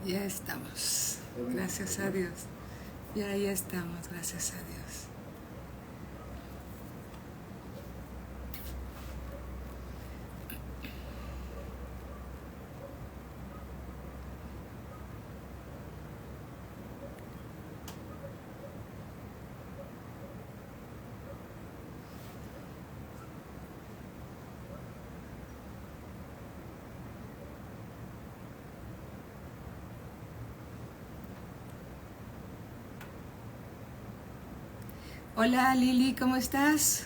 Ya estamos, gracias a Dios. Ya estamos, gracias a Dios. Hola Lili, ¿cómo estás?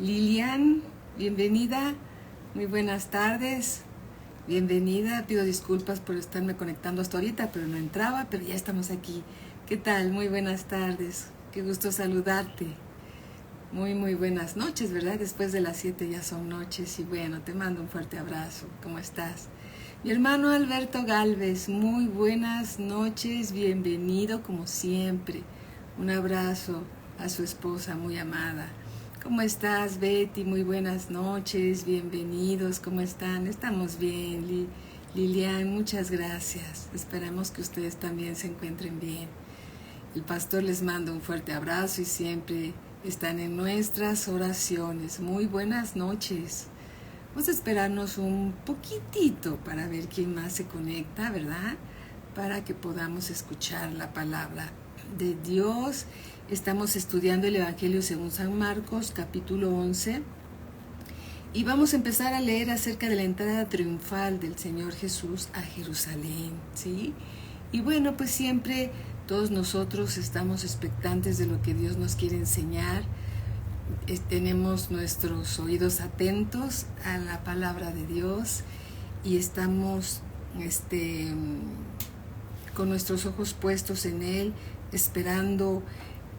Lilian, bienvenida. Muy buenas tardes. Bienvenida. Pido disculpas por estarme conectando hasta ahorita, pero no entraba, pero ya estamos aquí. ¿Qué tal? Muy buenas tardes. Qué gusto saludarte. Muy buenas noches, ¿verdad? Después de las 7 ya son noches y bueno, te mando un fuerte abrazo. ¿Cómo estás? Mi hermano Alberto Galvez, muy buenas noches, bienvenido como siempre. Un abrazo a su esposa muy amada. ¿Cómo estás, Betty? Muy buenas noches, bienvenidos. ¿Cómo están? Estamos bien, Lilian, muchas gracias. Esperamos que ustedes también se encuentren bien. El pastor les manda un fuerte abrazo y siempre están en nuestras oraciones. Muy buenas noches. Vamos a esperarnos un poquitito para ver quién más se conecta, ¿verdad? Para que podamos escuchar la palabra de Dios. Estamos estudiando el Evangelio según San Marcos, capítulo 11. Y vamos a empezar a leer acerca de la entrada triunfal del Señor Jesús a Jerusalén, ¿sí? Y bueno, pues siempre todos nosotros estamos expectantes de lo que Dios nos quiere enseñar. Tenemos nuestros oídos atentos a la palabra de Dios y estamos con nuestros ojos puestos en Él, esperando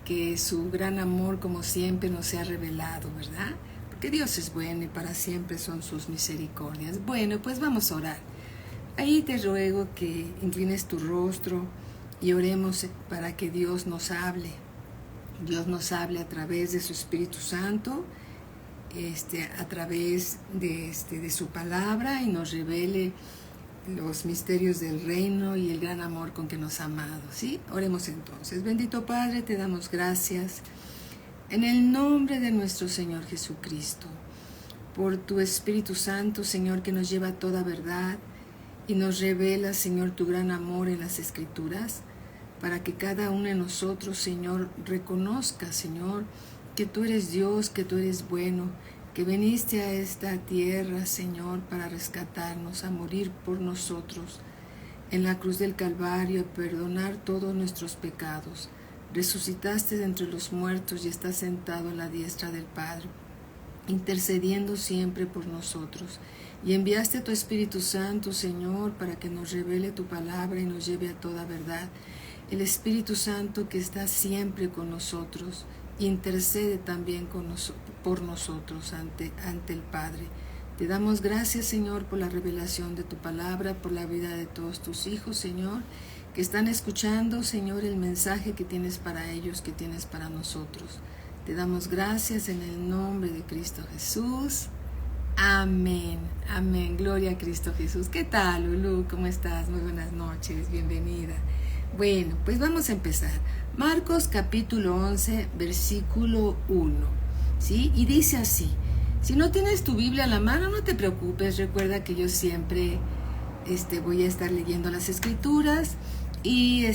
que su gran amor, como siempre, nos sea revelado, ¿verdad? Porque Dios es bueno y para siempre son sus misericordias. Bueno, pues vamos a orar. Ahí te ruego que inclines tu rostro y oremos para que Dios nos hable. Dios nos hable a través de su Espíritu Santo, a través de su palabra y nos revele los misterios del reino y el gran amor con que nos ha amado, ¿sí? Oremos entonces. Bendito Padre, te damos gracias en el nombre de nuestro Señor Jesucristo, por tu Espíritu Santo, Señor, que nos lleva a toda verdad y nos revela, Señor, tu gran amor en las Escrituras, para que cada uno de nosotros, Señor, reconozca, Señor, que tú eres Dios, que tú eres bueno, que viniste a esta tierra, Señor, para rescatarnos, a morir por nosotros en la cruz del Calvario, a perdonar todos nuestros pecados. Resucitaste de entre los muertos y estás sentado a la diestra del Padre, intercediendo siempre por nosotros. Y enviaste a tu Espíritu Santo, Señor, para que nos revele tu palabra y nos lleve a toda verdad. El Espíritu Santo que está siempre con nosotros, intercede también por nosotros ante el Padre. Te damos gracias, Señor, por la revelación de tu palabra, por la vida de todos tus hijos, Señor, que están escuchando, Señor, el mensaje que tienes para ellos, que tienes para nosotros. Te damos gracias en el nombre de Cristo Jesús. Amén, amén. Gloria a Cristo Jesús. ¿Qué tal, Lulu? ¿Cómo estás? Muy buenas noches, bienvenida. Bueno, pues vamos a empezar. Marcos capítulo 11, versículo 1, ¿sí? Y dice así: si no tienes tu Biblia a la mano, no te preocupes, recuerda que yo siempre voy a estar leyendo las Escrituras y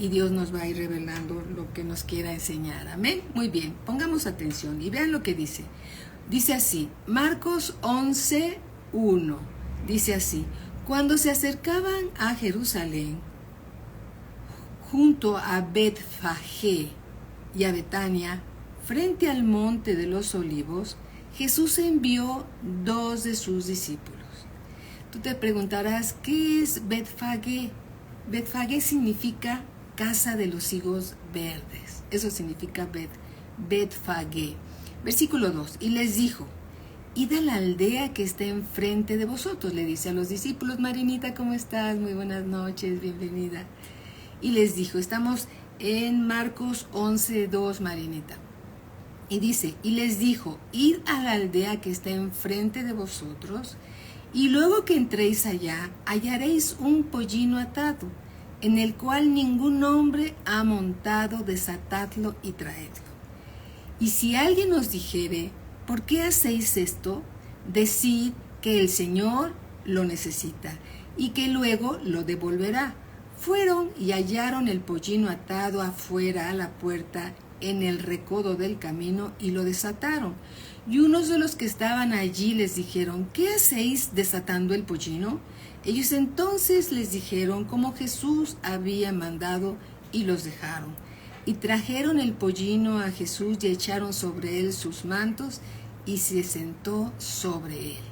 Dios nos va a ir revelando lo que nos quiera enseñar. Amén. Muy bien, pongamos atención y vean lo que dice. Dice así, Marcos 11, 1, dice así: cuando se acercaban a Jerusalén, junto a Betfagé y a Betania, frente al monte de los olivos, Jesús envió 2 de sus discípulos. Tú te preguntarás, ¿qué es Betfagé? Betfagé significa casa de los higos verdes. Eso significa Betfagé. Versículo 2, y les dijo: id a la aldea que está enfrente de vosotros, le dice a los discípulos. Marinita, ¿cómo estás? Muy buenas noches, bienvenida. Y les dijo, estamos en Marcos 11:2, Marinita. Y dice, y les dijo, id a la aldea que está enfrente de vosotros, Y luego que entréis allá, hallaréis un pollino atado, en el cual ningún hombre ha montado, desatadlo y traedlo. Y si alguien os dijere, ¿por qué hacéis esto? Decid que el Señor lo necesita y que luego lo devolverá. Fueron y hallaron el pollino atado afuera a la puerta en el recodo del camino y lo desataron. Y unos de los que estaban allí les dijeron, ¿qué hacéis desatando el pollino? Ellos entonces les dijeron como Jesús había mandado y los dejaron. Y trajeron el pollino a Jesús y echaron sobre él sus mantos y se sentó sobre él.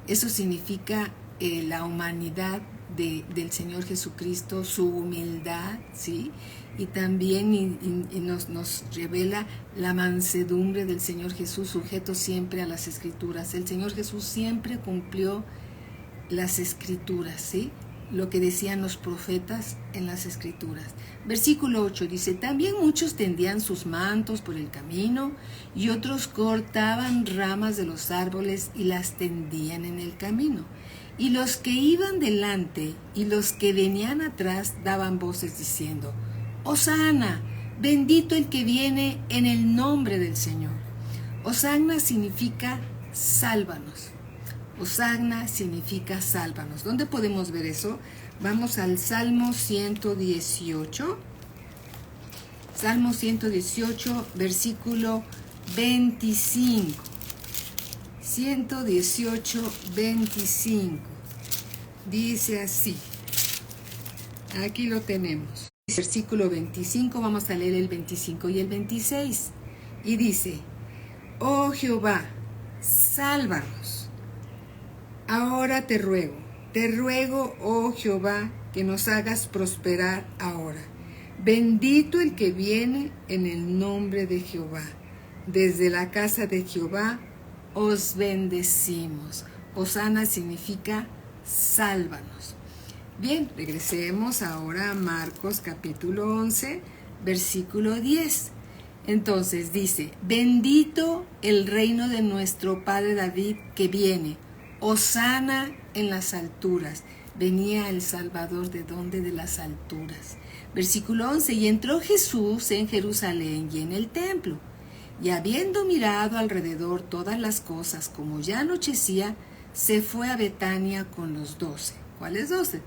Eso significa la humanidad del Señor Jesucristo, su humildad, ¿sí? Y también nos revela la mansedumbre del Señor Jesús, sujeto siempre a las Escrituras. El Señor Jesús siempre cumplió las Escrituras, ¿sí? Lo que decían los profetas en las Escrituras. Versículo 8 dice, también muchos tendían sus mantos por el camino y otros cortaban ramas de los árboles y las tendían en el camino. Y los que iban delante y los que venían atrás daban voces diciendo, Hosana, bendito el que viene en el nombre del Señor. Hosana significa sálvanos. Hosana significa sálvanos. ¿Dónde podemos ver eso? Vamos al Salmo 118. Salmo 118, versículo 25. 118, 25. Dice así. Aquí lo tenemos. Versículo 25, vamos a leer el 25 y el 26. Y dice, oh Jehová, sálvanos. Ahora te ruego, oh Jehová, que nos hagas prosperar ahora. Bendito el que viene en el nombre de Jehová. Desde la casa de Jehová os bendecimos. Hosana significa sálvanos. Bien, regresemos ahora a Marcos capítulo 11, versículo 10. Entonces dice, bendito el reino de nuestro Padre David que viene. Hosana en las alturas. Venía el Salvador, ¿de dónde? De las alturas. Versículo 11, y entró Jesús en Jerusalén y en el templo. Y habiendo mirado alrededor todas las cosas, como ya anochecía, se fue a Betania con los 12. ¿Cuáles 12?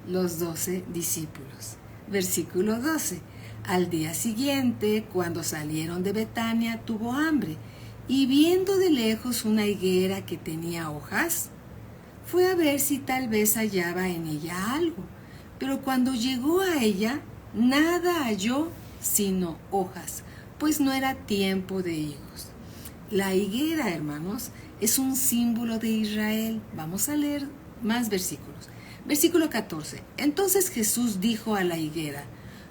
Los 12 discípulos. Versículo 12. Al día siguiente, cuando salieron de Betania, tuvo hambre, y viendo de lejos una higuera que tenía hojas, fue a ver si tal vez hallaba en ella algo. Pero cuando llegó a ella, nada halló sino hojas, pues no era tiempo de higos. La higuera, hermanos, es un símbolo de Israel. Vamos a leer más versículos. Versículo 14. Entonces Jesús dijo a la higuera,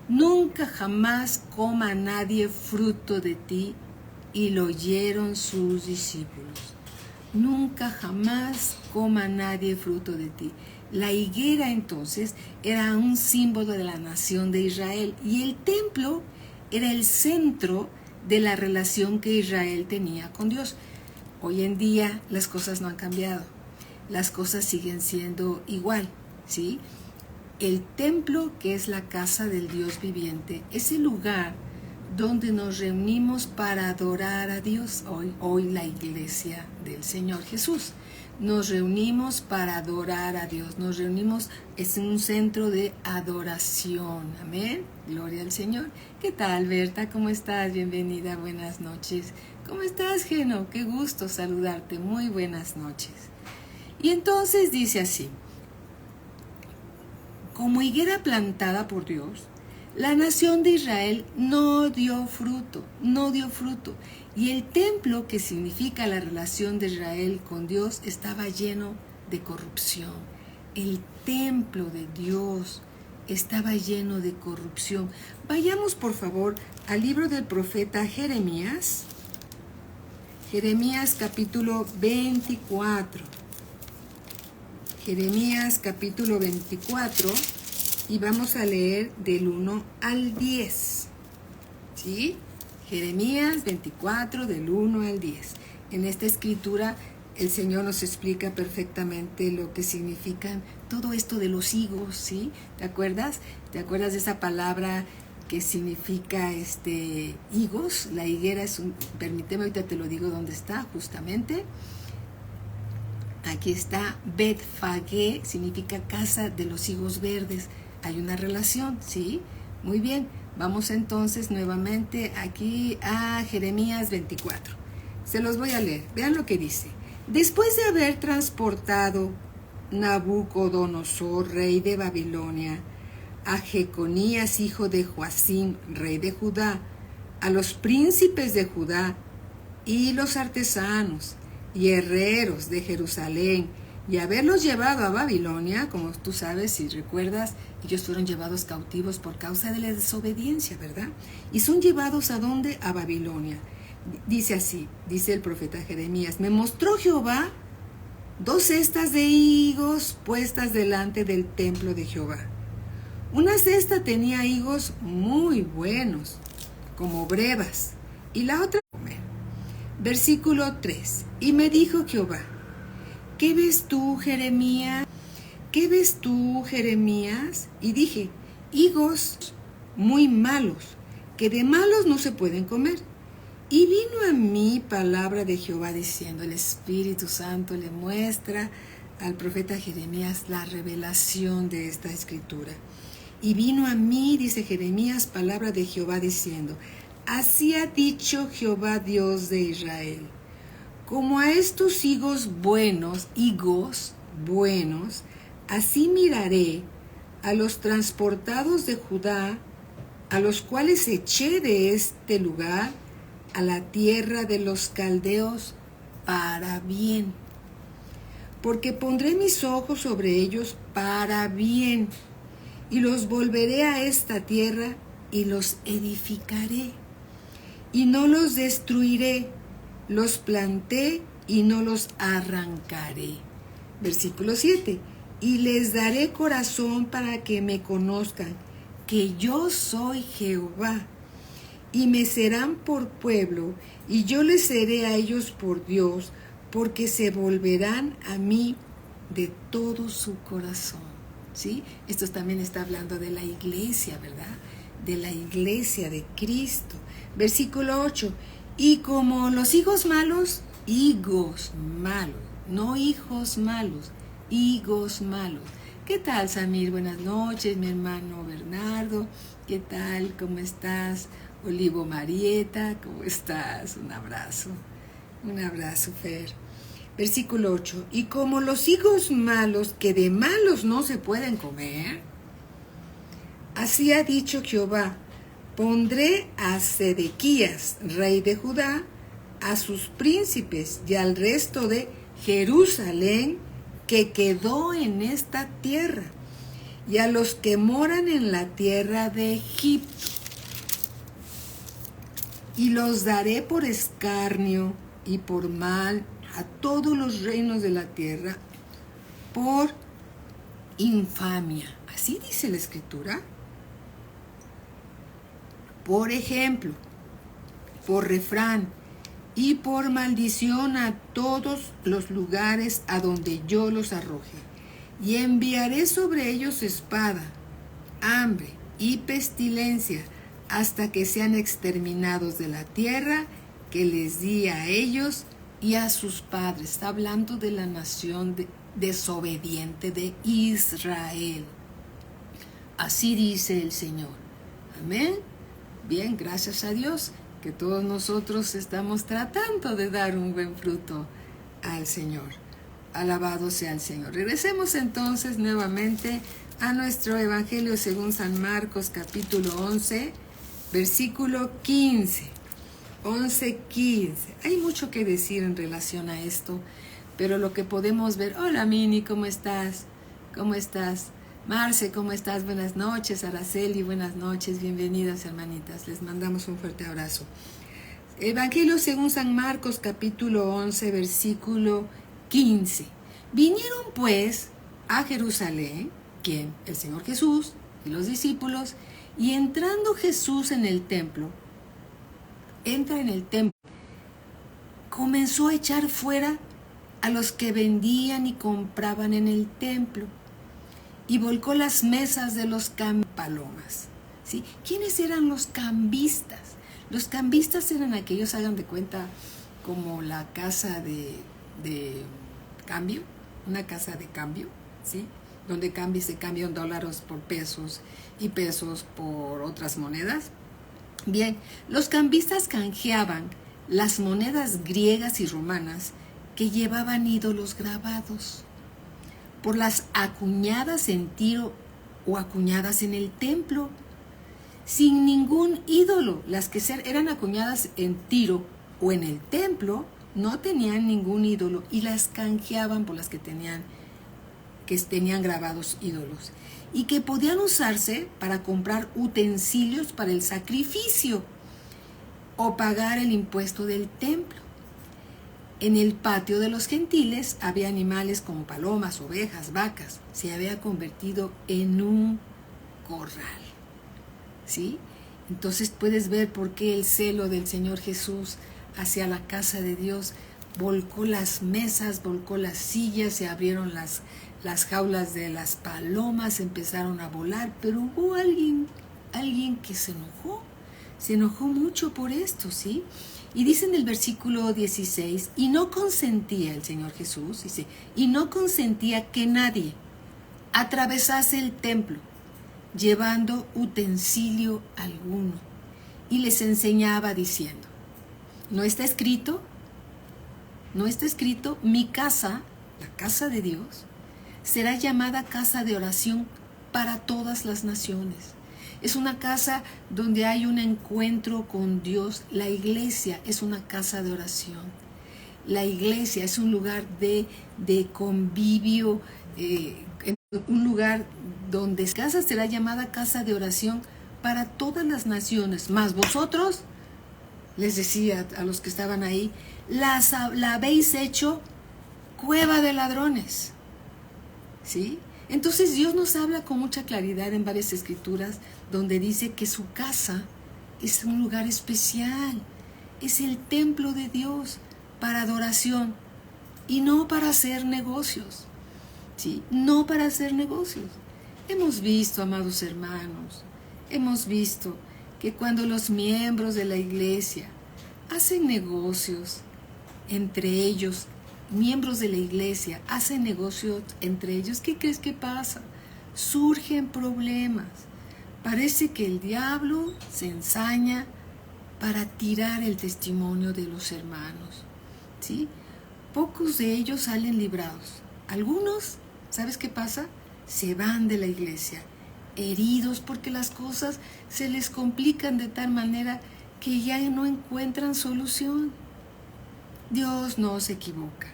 nunca jamás coma nadie fruto de ti. Y lo oyeron sus discípulos. Nunca jamás coma nadie fruto de ti. La higuera entonces era un símbolo de la nación de Israel y el templo era el centro de la relación que Israel tenía con Dios. Hoy en día las cosas no han cambiado. Las cosas siguen siendo igual, ¿sí? El templo, que es la casa del Dios viviente, es el lugar donde nos reunimos para adorar a Dios. Hoy la iglesia del Señor Jesús. Nos reunimos para adorar a Dios. Nos reunimos, es un centro de adoración. Amén. Gloria al Señor. ¿Qué tal, Berta? ¿Cómo estás? Bienvenida. Buenas noches. ¿Cómo estás, Geno? Qué gusto saludarte. Muy buenas noches. Y entonces dice así. Como higuera plantada por Dios, la nación de Israel no dio fruto. Y el templo, que significa la relación de Israel con Dios, estaba lleno de corrupción. El templo de Dios estaba lleno de corrupción. Vayamos, por favor, al libro del profeta Jeremías. Jeremías capítulo 24. Jeremías capítulo 24. Y vamos a leer del 1 al 10. ¿Sí? Jeremías 24, del 1 al 10. En esta escritura el Señor nos explica perfectamente lo que significan todo esto de los higos, ¿sí? ¿Te acuerdas? ¿Te acuerdas de esa palabra que significa higos? La higuera es permíteme, ahorita te lo digo dónde está justamente. Aquí está, Betfagé significa casa de los higos verdes. Hay una relación, ¿sí? Muy bien, vamos entonces nuevamente aquí a Jeremías 24. Se los voy a leer, vean lo que dice. Después de haber transportado Nabucodonosor, rey de Babilonia, a Jeconías, hijo de Joacim, rey de Judá, a los príncipes de Judá y los artesanos y herreros de Jerusalén, y haberlos llevado a Babilonia, como tú sabes, si recuerdas, ellos fueron llevados cautivos por causa de la desobediencia, ¿verdad? Y son llevados ¿a dónde? A Babilonia. Dice así, dice el profeta Jeremías, me mostró Jehová 2 cestas de higos puestas delante del templo de Jehová. Una cesta tenía higos muy buenos, como brevas, y la otra comer. Versículo 3. Y me dijo Jehová, ¿qué ves tú, Jeremías? ¿Qué ves tú, Jeremías? Y dije, higos muy malos, que de malos no se pueden comer. Y vino a mí palabra de Jehová diciendo, el Espíritu Santo le muestra al profeta Jeremías la revelación de esta escritura. Y vino a mí, dice Jeremías, palabra de Jehová diciendo, así ha dicho Jehová Dios de Israel, como a estos higos buenos, así miraré a los transportados de Judá, a los cuales eché de este lugar, a la tierra de los caldeos, para bien. Porque pondré mis ojos sobre ellos para bien, y los volveré a esta tierra, y los edificaré, y no los destruiré, los planté, y no los arrancaré. Versículo 7. Y les daré corazón para que me conozcan, que yo soy Jehová, y me serán por pueblo, y yo les seré a ellos por Dios, porque se volverán a mí de todo su corazón. ¿Sí? Esto también está hablando de la iglesia, ¿verdad? De la iglesia de Cristo. Versículo 8. Y como los higos malos, no hijos malos, higos malos. ¿Qué tal, Samir? Buenas noches, mi hermano Bernardo. ¿Qué tal? ¿Cómo estás? Olivo Marieta, ¿cómo estás? Un abrazo, Fer. Versículo 8. Y como los higos malos, que de malos no se pueden comer, así ha dicho Jehová, pondré a Sedequías, rey de Judá, a sus príncipes y al resto de Jerusalén que quedó en esta tierra, y a los que moran en la tierra de Egipto, y los daré por escarnio y por mal a todos los reinos de la tierra, por infamia. Así dice la Escritura. Por ejemplo, por refrán y por maldición a todos los lugares a donde yo los arroje. Y enviaré sobre ellos espada, hambre y pestilencia, hasta que sean exterminados de la tierra que les di a ellos y a sus padres. Está hablando de la nación desobediente de Israel. Así dice el Señor. Amén. Bien, gracias a Dios que todos nosotros estamos tratando de dar un buen fruto al Señor. Alabado sea el Señor. Regresemos entonces nuevamente a nuestro Evangelio según San Marcos, capítulo 11, versículo 15. 11:15. Hay mucho que decir en relación a esto, pero lo que podemos ver. Hola, Mini, ¿cómo estás? ¿Cómo estás? Marce, ¿cómo estás? Buenas noches. Araceli, buenas noches. Bienvenidas, hermanitas. Les mandamos un fuerte abrazo. Evangelio según San Marcos, capítulo 11, versículo 15. Vinieron pues a Jerusalén, ¿quién? El Señor Jesús y los discípulos, y entrando Jesús en el templo, comenzó a echar fuera a los que vendían y compraban en el templo, y volcó las mesas de los palomas. ¿Sí? ¿Quiénes eran los cambistas? Los cambistas eran aquellos, hagan de cuenta, como la casa de cambio, una casa de cambio, ¿sí? Donde se cambian dólares por pesos y pesos por otras monedas. Bien, los cambistas canjeaban las monedas griegas y romanas que llevaban ídolos grabados por las acuñadas en Tiro o acuñadas en el templo, sin ningún ídolo. Las que eran acuñadas en Tiro o en el templo no tenían ningún ídolo y las canjeaban por las que tenían grabados ídolos y que podían usarse para comprar utensilios para el sacrificio o pagar el impuesto del templo. En el patio de los gentiles había animales como palomas, ovejas, vacas. Se había convertido en un corral. ¿Sí? Entonces puedes ver por qué el celo del Señor Jesús hacia la casa de Dios volcó las mesas, volcó las sillas, se abrieron las jaulas de las palomas, empezaron a volar, pero hubo alguien que se enojó mucho por esto, ¿sí? Y dice en el versículo 16, y no consentía el Señor Jesús, dice, y no consentía que nadie atravesase el templo llevando utensilio alguno, y les enseñaba diciendo, ¿no está escrito? Mi casa, la casa de Dios, será llamada casa de oración para todas las naciones. Es una casa donde hay un encuentro con Dios. La iglesia es una casa de oración. La iglesia es un lugar de convivio, un lugar donde casa será llamada casa de oración para todas las naciones. Mas vosotros, les decía a los que estaban ahí, la habéis hecho cueva de ladrones. ¿Sí? Entonces Dios nos habla con mucha claridad en varias escrituras donde dice que su casa es un lugar especial, es el templo de Dios para adoración y no para hacer negocios, ¿sí? No para hacer negocios. Hemos visto, amados hermanos, hemos visto que cuando los miembros de la iglesia hacen negocios entre ellos, miembros de la iglesia hacen negocios entre ellos, ¿qué crees que pasa? Surgen problemas. Parece que el diablo se ensaña para tirar el testimonio de los hermanos, ¿sí? Pocos de ellos salen librados. Algunos, ¿sabes qué pasa? Se van de la iglesia, heridos porque las cosas se les complican de tal manera que ya no encuentran solución. Dios no se equivoca.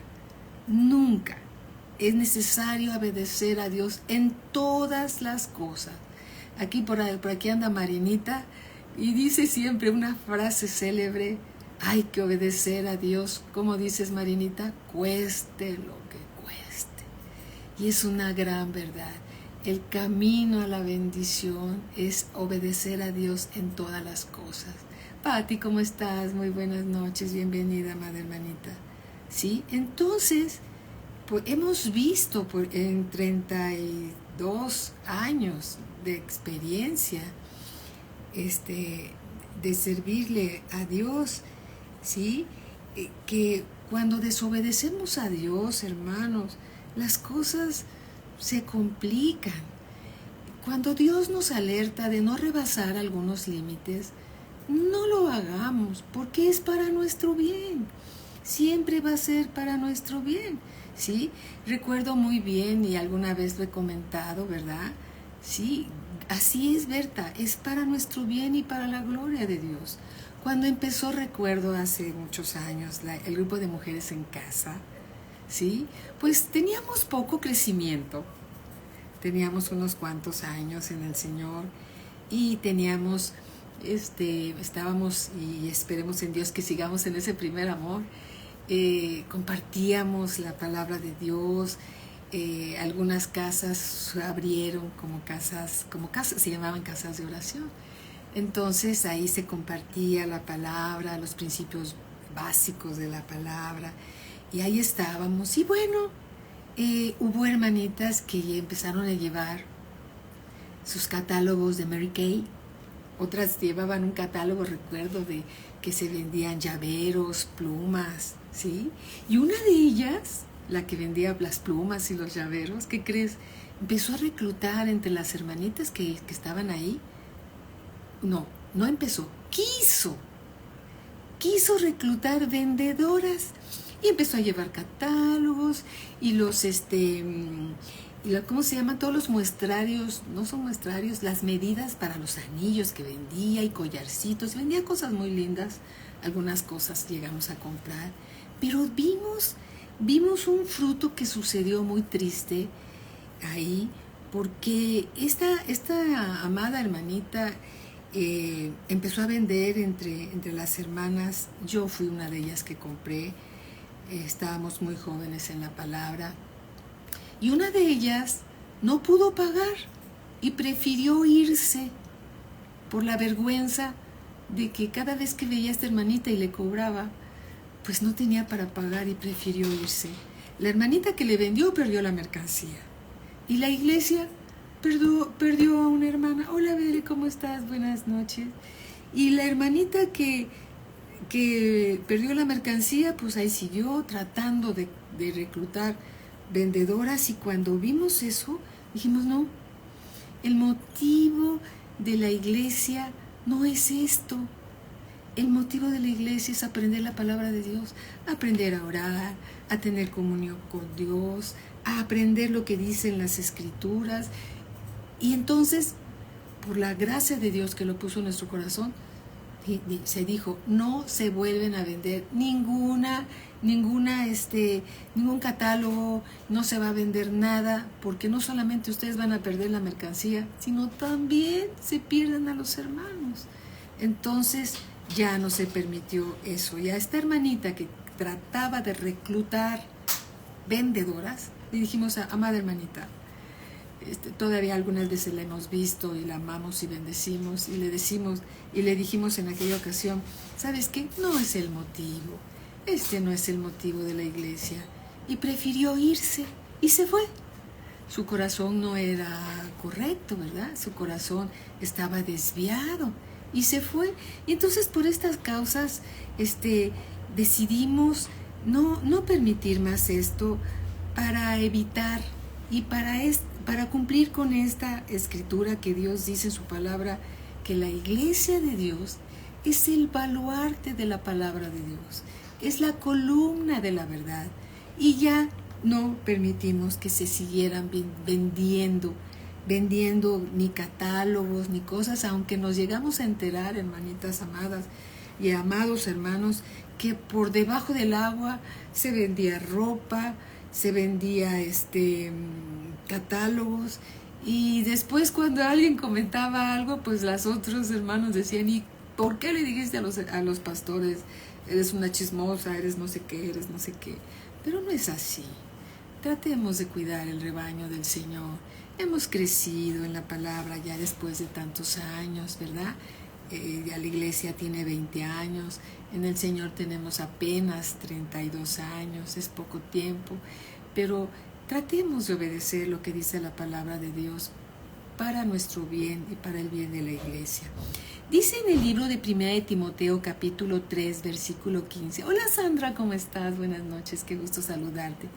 Nunca. Es necesario obedecer a Dios en todas las cosas. Por aquí anda Marinita y dice siempre una frase célebre: hay que obedecer a Dios. ¿Cómo dices, Marinita? Cueste lo que cueste. Y es una gran verdad. El camino a la bendición es obedecer a Dios en todas las cosas. Pati, ¿cómo estás? Muy buenas noches, bienvenida, madre hermanita. ¿Sí? Entonces, pues hemos visto en 32 años de experiencia de servirle a Dios, ¿sí? Que cuando desobedecemos a Dios, hermanos, las cosas se complican. Cuando Dios nos alerta de no rebasar algunos límites, no lo hagamos, porque es para nuestro bien. Siempre va a ser para nuestro bien, ¿sí? Recuerdo muy bien, y alguna vez lo he comentado, ¿verdad? Sí, así es, Berta, es para nuestro bien y para la gloria de Dios. Cuando empezó, recuerdo hace muchos años, el grupo de mujeres en casa, ¿sí? Pues teníamos poco crecimiento, teníamos unos cuantos años en el Señor y teníamos, estábamos, y esperemos en Dios que sigamos en ese primer amor, compartíamos la palabra de Dios. Algunas casas se abrieron como casas, se llamaban casas de oración. Entonces ahí se compartía la palabra, los principios básicos de la palabra, Y ahí estábamos. Y bueno, hubo hermanitas que ya empezaron a llevar sus catálogos de Mary Kay. Otras llevaban un catálogo, recuerdo, de que se vendían llaveros, plumas, ¿sí? Y una de ellas, la que vendía las plumas y los llaveros, ¿qué crees? Empezó a reclutar entre las hermanitas que estaban ahí. No empezó, quiso reclutar vendedoras y empezó a llevar catálogos y ¿cómo se llaman? Todos los muestrarios, no son muestrarios, las medidas para los anillos que vendía y collarcitos, vendía cosas muy lindas, algunas cosas llegamos a comprar, pero vimos un fruto que sucedió muy triste ahí, porque esta amada hermanita empezó a vender entre las hermanas. Yo fui una de ellas que compré, estábamos muy jóvenes en la palabra, y una de ellas no pudo pagar y prefirió irse por la vergüenza de que cada vez que veía a esta hermanita y le cobraba, pues no tenía para pagar y prefirió irse. La hermanita que le vendió perdió la mercancía y la iglesia perdió a una hermana. Hola, Bere, ¿cómo estás? Buenas noches. Y la hermanita que perdió la mercancía, pues ahí siguió tratando de reclutar vendedoras, y cuando vimos eso, dijimos, no, el motivo de la iglesia no es esto. El motivo de la iglesia es aprender la palabra de Dios, aprender a orar, a tener comunión con Dios, a aprender lo que dicen las Escrituras. Y entonces, por la gracia de Dios que lo puso en nuestro corazón, se dijo, no se vuelven a vender ningún catálogo, no se va a vender nada, porque no solamente ustedes van a perder la mercancía, sino también se pierden a los hermanos. Entonces ya no se permitió eso. Y a esta hermanita que trataba de reclutar vendedoras, le dijimos, amada hermanita, todavía algunas veces la hemos visto y la amamos y bendecimos, y le dijimos en aquella ocasión, ¿sabes qué? No es el motivo, no es el motivo de la iglesia. Y prefirió irse y se fue. Su corazón no era correcto, ¿verdad? Su corazón estaba desviado y se fue. Y entonces, por estas causas, decidimos no permitir más esto, para evitar y para cumplir con esta escritura que Dios dice en su palabra, que la iglesia de Dios es el baluarte de la palabra de Dios, es la columna de la verdad. Y ya no permitimos que se siguieran vendiendo ni catálogos ni cosas, aunque nos llegamos a enterar, hermanitas amadas y amados hermanos, que por debajo del agua se vendía ropa, se vendía catálogos, y después cuando alguien comentaba algo, pues los otros hermanos decían, ¿y por qué le dijiste a los pastores, eres una chismosa, eres no sé qué? Pero no es así. Tratemos de cuidar el rebaño del Señor. Hemos crecido en la palabra ya después de tantos años, ¿verdad? Ya la iglesia tiene 20 años, en el Señor tenemos apenas 32 años, es poco tiempo, pero tratemos de obedecer lo que dice la palabra de Dios para nuestro bien y para el bien de la iglesia. Dice en el libro de 1 de Timoteo capítulo 3 versículo 15. Hola Sandra, ¿cómo estás? Buenas noches, qué gusto saludarte.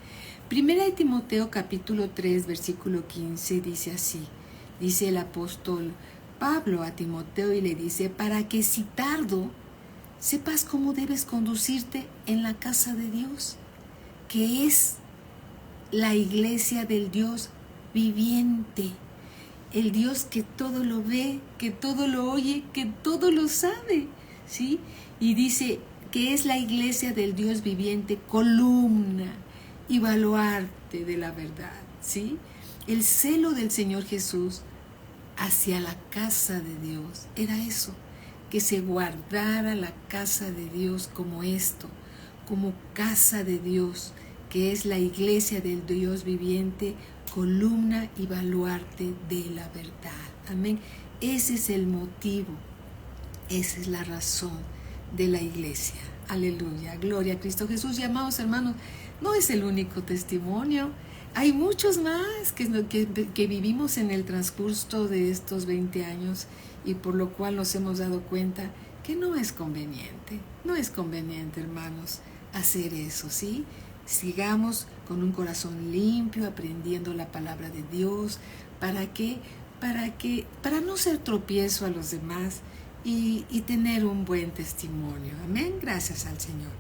1 de Timoteo capítulo 3 versículo 15 dice así. Dice el apóstol Pablo a Timoteo y le dice, para que si tardo, sepas cómo debes conducirte en la casa de Dios, que es la iglesia del Dios viviente. El Dios que todo lo ve, que todo lo oye, que todo lo sabe, ¿sí? Y dice que es la iglesia del Dios viviente, columna y baluarte de la verdad, ¿sí? El celo del Señor Jesús hacia la casa de Dios era eso, que se guardara la casa de Dios como esto, como casa de Dios, que es la iglesia del Dios viviente, columna y baluarte de la verdad. Amén. Ese es el motivo, esa es la razón de la iglesia. Aleluya, gloria a Cristo Jesús. Y amados hermanos, no es el único testimonio. Hay muchos más que vivimos en el transcurso de estos 20 años y por lo cual nos hemos dado cuenta que no es conveniente, hermanos, hacer eso, ¿sí? Sigamos con un corazón limpio, aprendiendo la palabra de Dios. ¿Para qué? Para no ser tropiezo a los demás y tener un buen testimonio. Amén, gracias al Señor.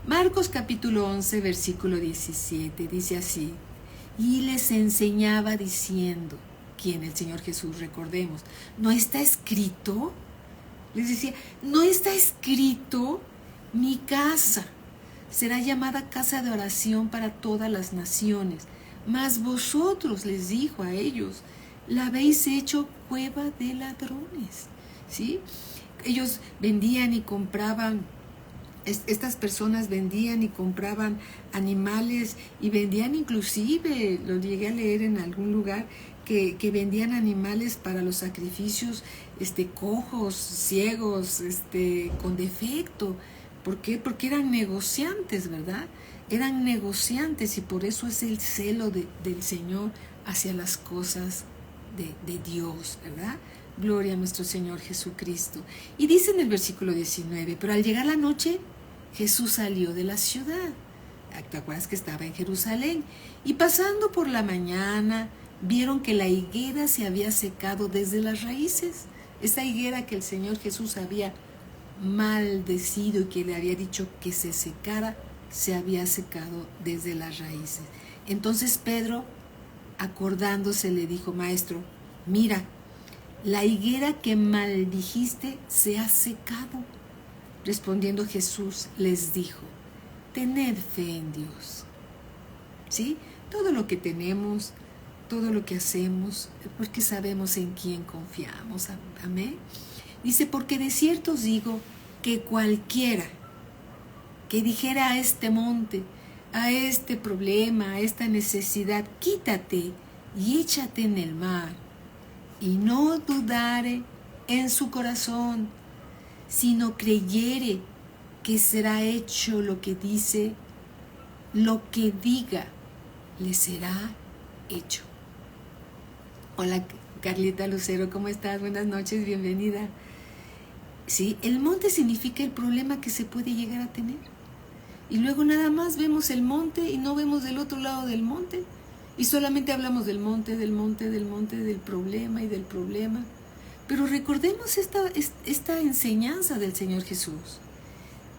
Marcos capítulo 11, versículo 17, dice así: y les enseñaba diciendo, ¿quién? El Señor Jesús, recordemos. ¿No está escrito? Les decía, ¿no está escrito? Mi casa será llamada casa de oración para todas las naciones. Mas vosotros, les dijo a ellos, la habéis hecho cueva de ladrones. ¿Sí? Ellos vendían y compraban. Estas personas vendían y compraban animales y vendían inclusive, lo llegué a leer en algún lugar, que vendían animales para los sacrificios cojos, ciegos, con defecto. ¿Por qué? Porque eran negociantes, ¿verdad? Eran negociantes y por eso es el celo del Señor hacia las cosas de Dios, ¿verdad? Gloria a nuestro Señor Jesucristo. Y dice en el versículo 19, pero al llegar la noche, Jesús salió de la ciudad. ¿Te acuerdas que estaba en Jerusalén? Y pasando por la mañana, vieron que la higuera se había secado desde las raíces. Esa higuera que el Señor Jesús había maldecido y que le había dicho que se secara, se había secado desde las raíces. Entonces Pedro, acordándose, le dijo, Maestro, mira, la higuera que maldijiste se ha secado. Respondiendo Jesús les dijo, tened fe en Dios. ¿Sí? Todo lo que tenemos, todo lo que hacemos, porque sabemos en quién confiamos. Amén. Dice, porque de cierto os digo que cualquiera que dijera a este monte, a este problema, a esta necesidad, quítate y échate en el mar, y no dudare en su corazón, sino creyere que será hecho lo que dice, lo que diga, le será hecho. Hola Carlita Lucero, ¿cómo estás? Buenas noches, bienvenida. Sí, el monte significa el problema que se puede llegar a tener. Y luego nada más vemos el monte y no vemos del otro lado del monte. Y solamente hablamos del monte, del problema y del problema. Pero recordemos esta enseñanza del Señor Jesús.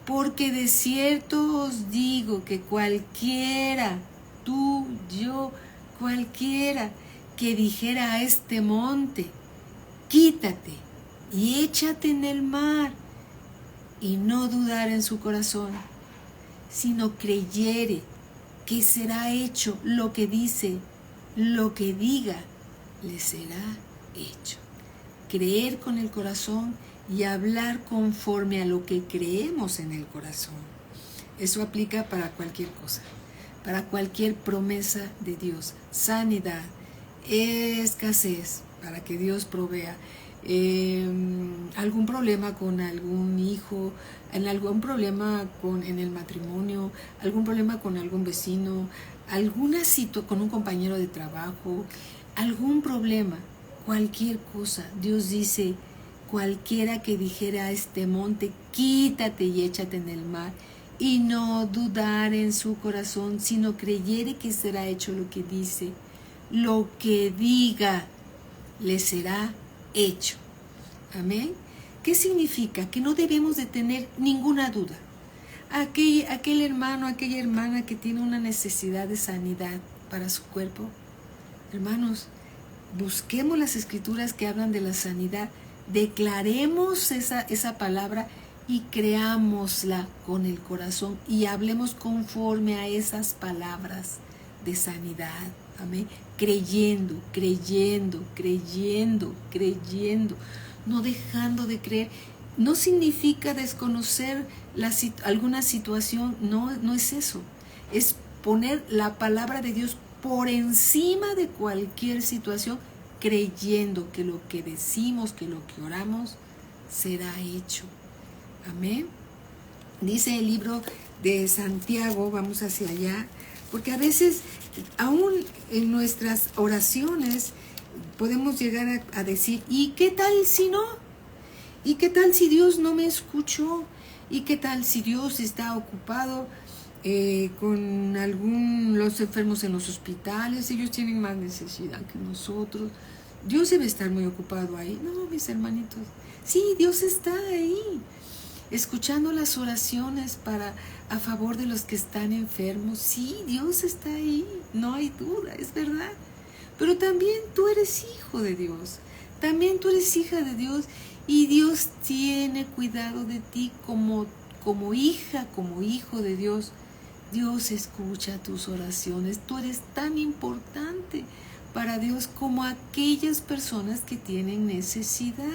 Porque de cierto os digo que cualquiera, tú, yo, cualquiera que dijera a este monte, quítate y échate en el mar, y no dudar en su corazón, sino creyere que será hecho lo que dice, lo que diga, le será hecho. Creer con el corazón y hablar conforme a lo que creemos en el corazón. Eso aplica para cualquier cosa, para cualquier promesa de Dios. Sanidad, escasez, para que Dios provea. Algún problema con algún hijo, algún problema en el matrimonio, algún problema con algún vecino, con un compañero de trabajo, algún problema, cualquier cosa. Dios dice, cualquiera que dijera a este monte, quítate y échate en el mar, y no dudar en su corazón, sino creyere que será hecho lo que dice, lo que diga, le será hecho. Amén. ¿Qué significa? Que no debemos de tener ninguna duda. Aquel hermano, aquella hermana que tiene una necesidad de sanidad para su cuerpo, hermanos, busquemos las escrituras que hablan de la sanidad, declaremos esa palabra y creámosla con el corazón y hablemos conforme a esas palabras de sanidad. Amén. Creyendo, no dejando de creer. No significa desconocer alguna situación, no es eso. Es poner la palabra de Dios por encima de cualquier situación, creyendo que lo que decimos, que lo que oramos, será hecho. Amén. Dice el libro de Santiago, vamos hacia allá, porque a veces, aún en nuestras oraciones, podemos llegar a decir, ¿y qué tal si no? ¿Y qué tal si Dios no me escuchó? ¿Y qué tal si Dios está ocupado con los enfermos en los hospitales? Ellos tienen más necesidad que nosotros. Dios debe estar muy ocupado ahí. No, mis hermanitos. Sí, Dios está ahí, escuchando las oraciones a favor de los que están enfermos. Sí, Dios está ahí, no hay duda, es verdad. Pero también tú eres hijo de Dios, también tú eres hija de Dios, y Dios tiene cuidado de ti como hija, como hijo de Dios. Dios escucha tus oraciones. Tú eres tan importante para Dios como aquellas personas que tienen necesidad.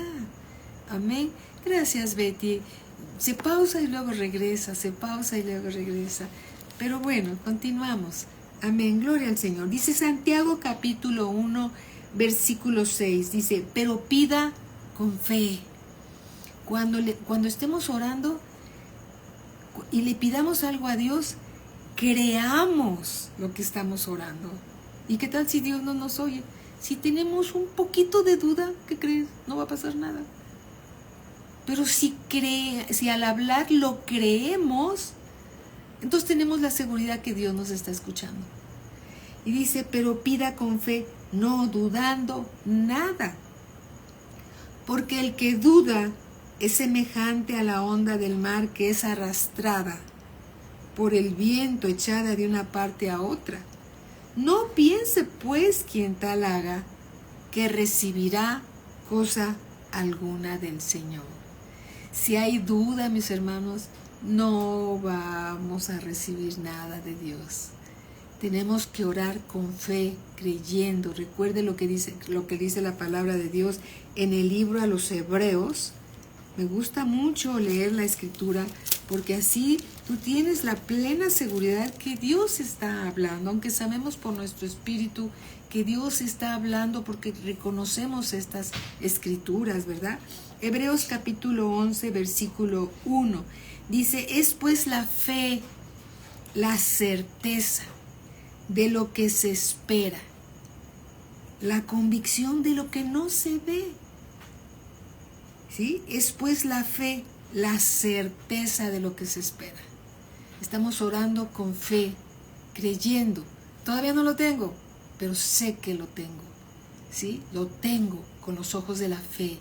Amén. Gracias, Betty. Se pausa y luego regresa, se pausa y luego regresa. Pero bueno, continuamos. Amén, gloria al Señor. Dice Santiago capítulo 1, versículo 6. Dice, pero pida con fe. Cuando estemos orando y le pidamos algo a Dios, creamos lo que estamos orando. ¿Y qué tal si Dios no nos oye? Si tenemos un poquito de duda, ¿qué crees? No va a pasar nada. Pero si al hablar lo creemos, entonces tenemos la seguridad que Dios nos está escuchando. Y dice, pero pida con fe, no dudando nada. Porque el que duda es semejante a la onda del mar que es arrastrada por el viento, echada de una parte a otra. No piense pues quien tal haga, que recibirá cosa alguna del Señor. Si hay duda, mis hermanos, no vamos a recibir nada de Dios. Tenemos que orar con fe, creyendo. Recuerde lo que dice la palabra de Dios en el libro a los Hebreos. Me gusta mucho leer la Escritura, porque así tú tienes la plena seguridad que Dios está hablando, aunque sabemos por nuestro espíritu que Dios está hablando porque reconocemos estas Escrituras, ¿verdad? Hebreos capítulo 11, versículo 1, dice, es pues la fe, la certeza de lo que se espera, la convicción de lo que no se ve. ¿Sí? Es pues la fe, la certeza de lo que se espera. Estamos orando con fe, creyendo. Todavía no lo tengo, pero sé que lo tengo. ¿Sí? Lo tengo con los ojos de la fe.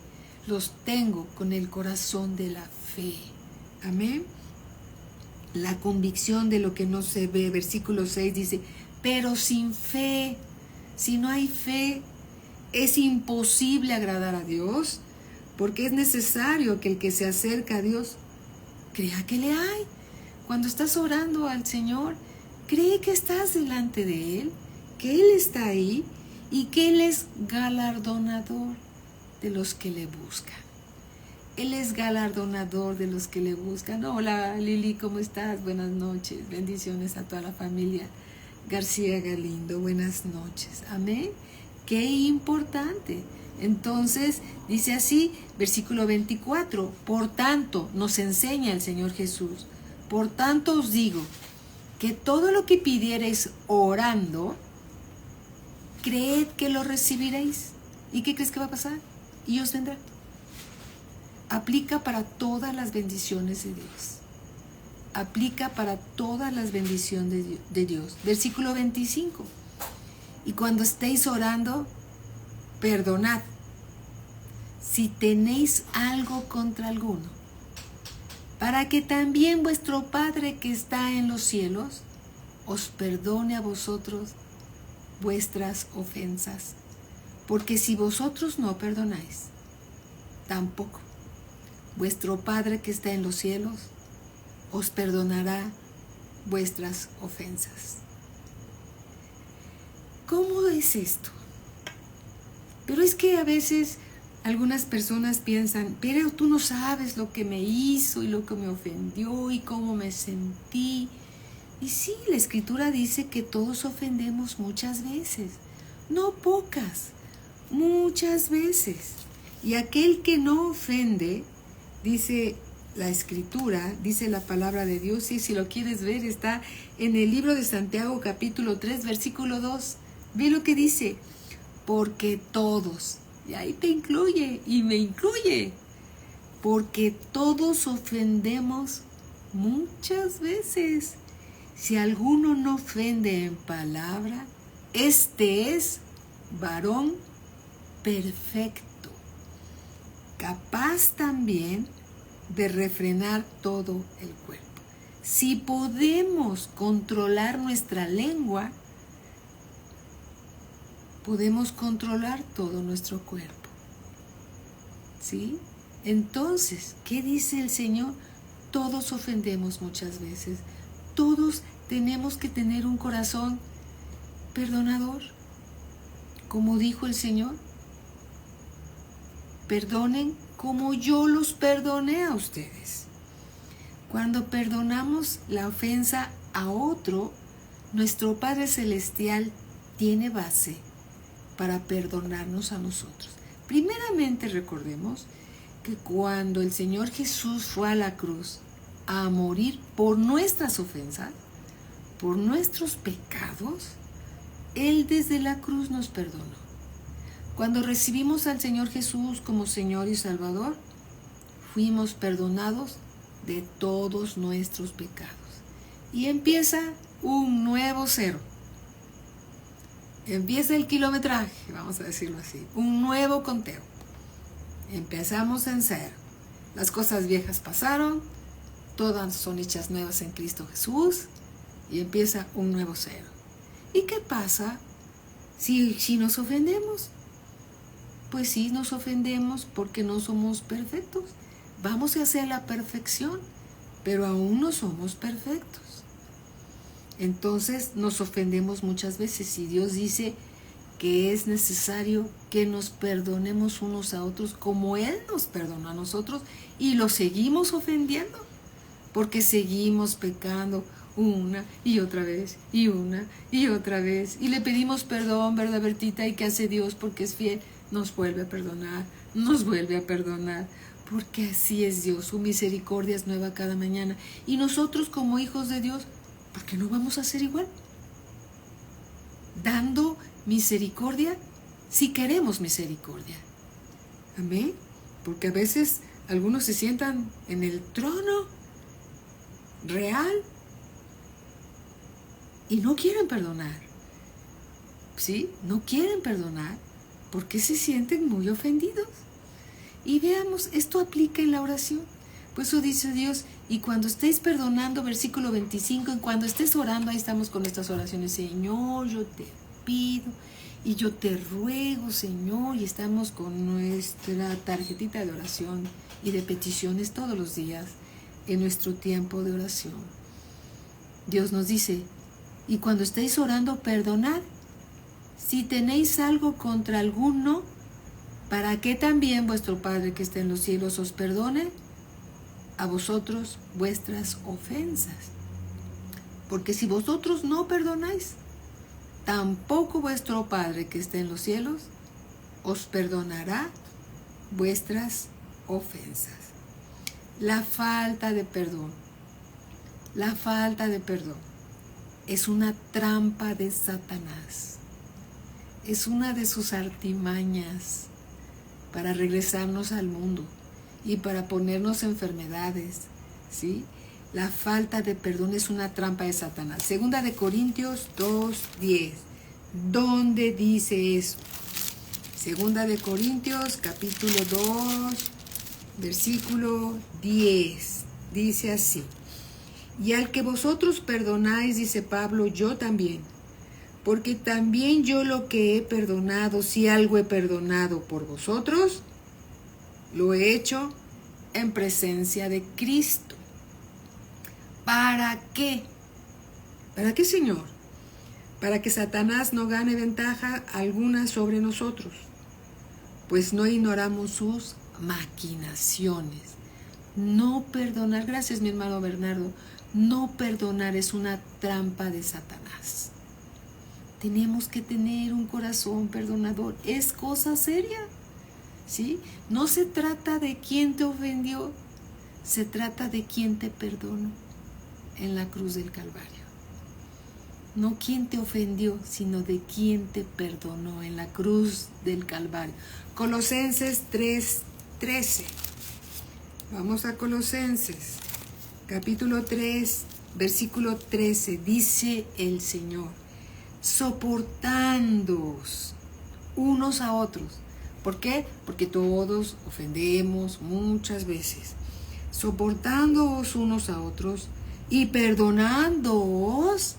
Los tengo con el corazón de la fe. Amén. La convicción de lo que no se ve. Versículo 6 dice, pero sin fe, si no hay fe, es imposible agradar a Dios. Porque es necesario que el que se acerca a Dios crea que le hay. Cuando estás orando al Señor, cree que estás delante de Él, que Él está ahí y que Él es galardonador de los que le buscan. Él es galardonador de los que le buscan. Hola Lili, ¿cómo estás? Buenas noches. Bendiciones a toda la familia García Galindo. Buenas noches. Amén. Qué importante. Entonces, dice así, versículo 24, por tanto, nos enseña el Señor Jesús, por tanto os digo, que todo lo que pidiereis orando, creed que lo recibiréis. ¿Y qué crees que va a pasar? Y os vendrá. Aplica para todas las bendiciones de Dios. Aplica para todas las bendiciones de Dios. Versículo 25, y cuando estéis orando, perdonad si tenéis algo contra alguno, para que también vuestro Padre que está en los cielos os perdone a vosotros vuestras ofensas. Porque si vosotros no perdonáis, tampoco vuestro Padre que está en los cielos os perdonará vuestras ofensas. ¿Cómo es esto? Pero es que a veces algunas personas piensan, pero tú no sabes lo que me hizo y lo que me ofendió y cómo me sentí. Y sí, la Escritura dice que todos ofendemos muchas veces, no pocas, muchas veces. Y aquel que no ofende, dice la escritura, dice la palabra de Dios, y si lo quieres ver, está en el libro de Santiago capítulo 3, versículo 2. Ve lo que dice, porque todos, y ahí te incluye y me incluye, porque todos ofendemos muchas veces. Si alguno no ofende en palabra, este es varón perfecto, capaz también de refrenar todo el cuerpo. Si podemos controlar nuestra lengua, podemos controlar todo nuestro cuerpo. ¿Sí? Entonces, ¿qué dice el Señor? Todos ofendemos muchas veces. Todos tenemos que tener un corazón perdonador. Como dijo el Señor, perdonen como yo los perdoné a ustedes. Cuando perdonamos la ofensa a otro, nuestro Padre Celestial tiene base para perdonarnos a nosotros. Primeramente recordemos que cuando el Señor Jesús fue a la cruz a morir por nuestras ofensas, por nuestros pecados, Él desde la cruz nos perdonó. Cuando recibimos al Señor Jesús como Señor y Salvador, fuimos perdonados de todos nuestros pecados. Y empieza un nuevo cero. Empieza el kilometraje, vamos a decirlo así, un nuevo conteo. Empezamos en cero. Las cosas viejas pasaron, todas son hechas nuevas en Cristo Jesús, y empieza un nuevo cero. ¿Y qué pasa si nos ofendemos? Pues sí, nos ofendemos porque no somos perfectos. Vamos hacia la perfección, pero aún no somos perfectos. Entonces nos ofendemos muchas veces y Dios dice que es necesario que nos perdonemos unos a otros como Él nos perdonó a nosotros, y lo seguimos ofendiendo porque seguimos pecando una y otra vez y una y otra vez, y le pedimos perdón, ¿verdad, Bertita? ¿Y qué hace Dios? Porque es fiel, nos vuelve a perdonar, nos vuelve a perdonar, porque así es Dios, su misericordia es nueva cada mañana. Y nosotros como hijos de Dios, ¿por qué no vamos a ser igual? Dando misericordia si queremos misericordia. Amén. Porque a veces algunos se sientan en el trono real y no quieren perdonar. ¿Sí? No quieren perdonar porque se sienten muy ofendidos. Y veamos, esto aplica en la oración. Por eso dice Dios, y cuando estéis perdonando, versículo 25, y cuando estés orando, ahí estamos con estas oraciones, Señor, yo te pido y yo te ruego, Señor, y estamos con nuestra tarjetita de oración y de peticiones todos los días en nuestro tiempo de oración. Dios nos dice, y cuando estéis orando, perdonad si tenéis algo contra alguno, para que también vuestro Padre que está en los cielos os perdone a vosotros vuestras ofensas. Porque si vosotros no perdonáis, tampoco vuestro Padre que está en los cielos os perdonará vuestras ofensas. La falta de perdón es una trampa de Satanás. Es una de sus artimañas para regresarnos al mundo y para ponernos enfermedades, ¿sí? La falta de perdón es una trampa de Satanás. Segunda de Corintios 2:10. ¿Dónde dice eso? Segunda de Corintios, capítulo 2, versículo 10. Dice así. Y al que vosotros perdonáis, dice Pablo, yo también. Porque también yo lo que he perdonado, si algo he perdonado por vosotros, lo he hecho en presencia de Cristo. ¿Para qué? ¿Para qué, Señor? Para que Satanás no gane ventaja alguna sobre nosotros, pues no ignoramos sus maquinaciones. No perdonar, gracias mi hermano Bernardo, no perdonar es una trampa de Satanás. Tenemos que tener un corazón perdonador, es cosa seria, ¿sí? No se trata de quién te ofendió, Se trata de quién te perdonó en la cruz del Calvario. No quién te ofendió, sino de quién te perdonó en la cruz del Calvario. Colosenses 3:13. Vamos a Colosenses, capítulo 3, versículo 13. Dice el Señor: soportándoos unos a otros. ¿Por qué? Porque todos ofendemos muchas veces. Soportándoos unos a otros y perdonándoos,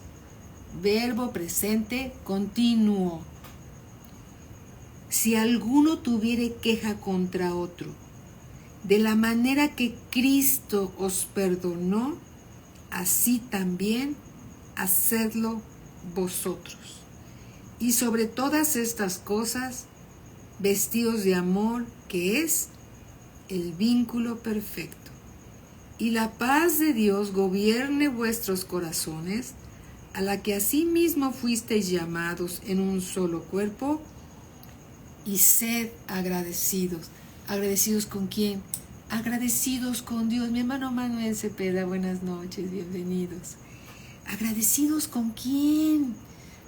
verbo presente continuo. Si alguno tuviere queja contra otro, de la manera que Cristo os perdonó, así también hacedlo vosotros. Y sobre todas estas cosas, vestidos de amor, que es el vínculo perfecto. Y la paz de Dios gobierne vuestros corazones, a la que asimismo fuisteis llamados en un solo cuerpo, y sed agradecidos. ¿Agradecidos con quién? Agradecidos con Dios. Mi hermano Manuel Cepeda, buenas noches, bienvenidos. ¿Agradecidos con quién?